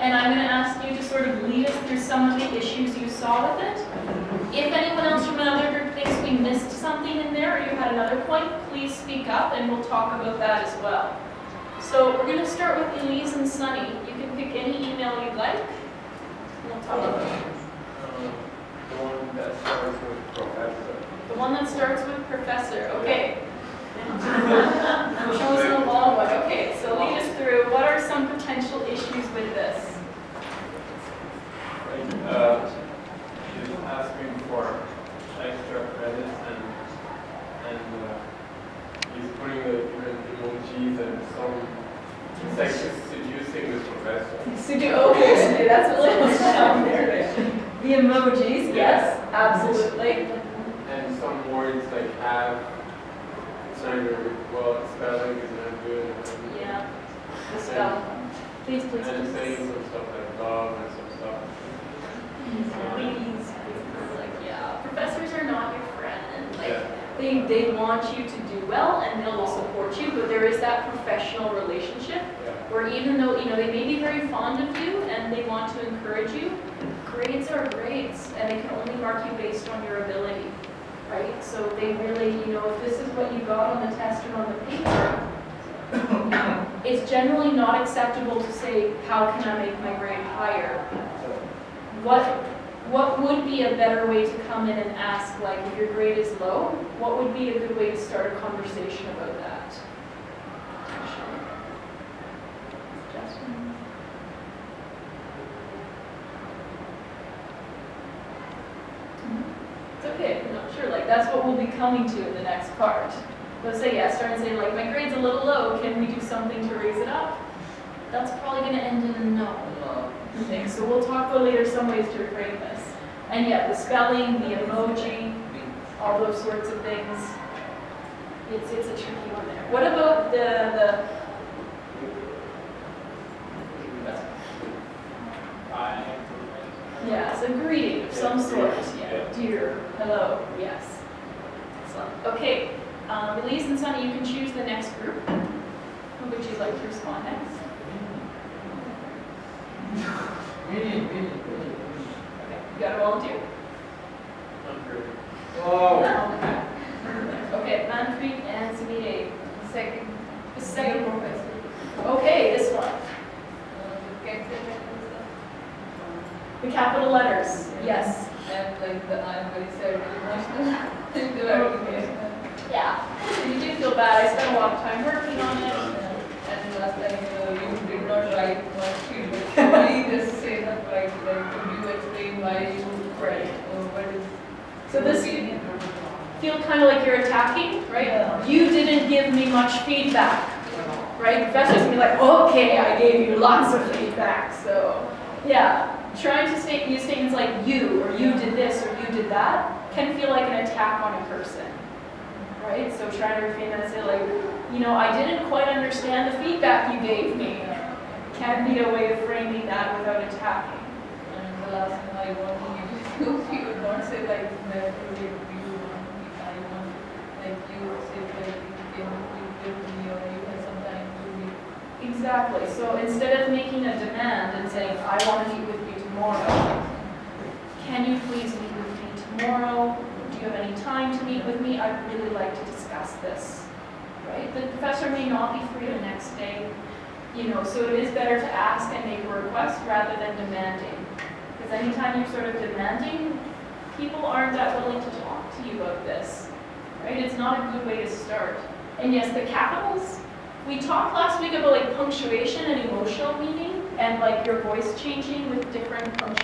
and I'm going to ask you to sort of lead us through some of the issues you saw with it. If anyone else from another group thinks we missed something in there or you had another point, please speak up and we'll talk about that as well. So we're going to start with Elise and Sunny. You can pick any email you'd like. And we'll talk about it. The one that starts with professor. The one that starts with professor. Okay. Show us the long one. Okay, so lead us through. What are some potential issues with this? Like, she's asking for extra credits and he's putting the different emojis and some. It's like just seducing this professor. Okay, that's a little down there. The emojis, yes, absolutely. And some words like have. It's not very well. Spelling is not good. Yeah, the spelling. Please. And saying some stuff like love and some stuff. Please. Like, yeah, professors are not your friend. Like, Yeah. they want you to do well and they'll support you, but there is that professional relationship where even though, they may be very fond of you and they want to encourage you, grades are grades and they can only mark you based on your ability, right? So they really, if this is what you got on the test or on the paper, it's generally not acceptable to say, how can I make my grade higher? What would be a better way to come in and ask, like, if your grade is low, what would be a good way to start a conversation about that? Suggestions? It's okay, I'm not sure. Like, that's what we'll be coming to in the next part. Let's say, start and say, like, my grade's a little low, can we do something to raise it up? That's probably going to end in a no. Okay, so we'll talk about later some ways to reframe this. And the spelling, the emoji, all those sorts of things. It's a tricky one there. What about the it's a greeting of some sort. Yeah, dear, hello, yes. Excellent. Okay, Elise and Sunny, you can choose the next group. Who would you like to respond next? Okay, you got a volunteer? Oh. Okay, Manpreet and Zamir. The second professor. Okay, this one. The capital letters, yes. And I'm very sad, emotional. Okay. Yeah, you do feel bad. I spent a lot of time working on it. And last time you did not write much feedback. Why just say that right? Could you explain why you write? What is So this feel kind of like you're attacking, right? Yeah. You didn't give me much feedback, right? Professors can be like, okay, I gave you lots of feedback. So trying to use statements like you, or you did this, or you did that, can feel like an attack on a person, right? So try to reframe that and say like, I didn't quite understand the feedback you gave me. Can be a way of framing that without attacking. And the last one I want you would not say like that I want like you say like you give me or you have some time to me. Exactly. So instead of making a demand and saying, I want to meet with you tomorrow, can you please meet with me tomorrow? Do you have any time to meet with me? I'd really like to discuss this. Right? The professor may not be free the next day. So it is better to ask and make a request rather than demanding. Because anytime you're sort of demanding, people aren't that willing to talk to you about this. Right? It's not a good way to start. And yes, the capitals, we talked last week about like punctuation and emotional meaning and like your voice changing with different punctuation.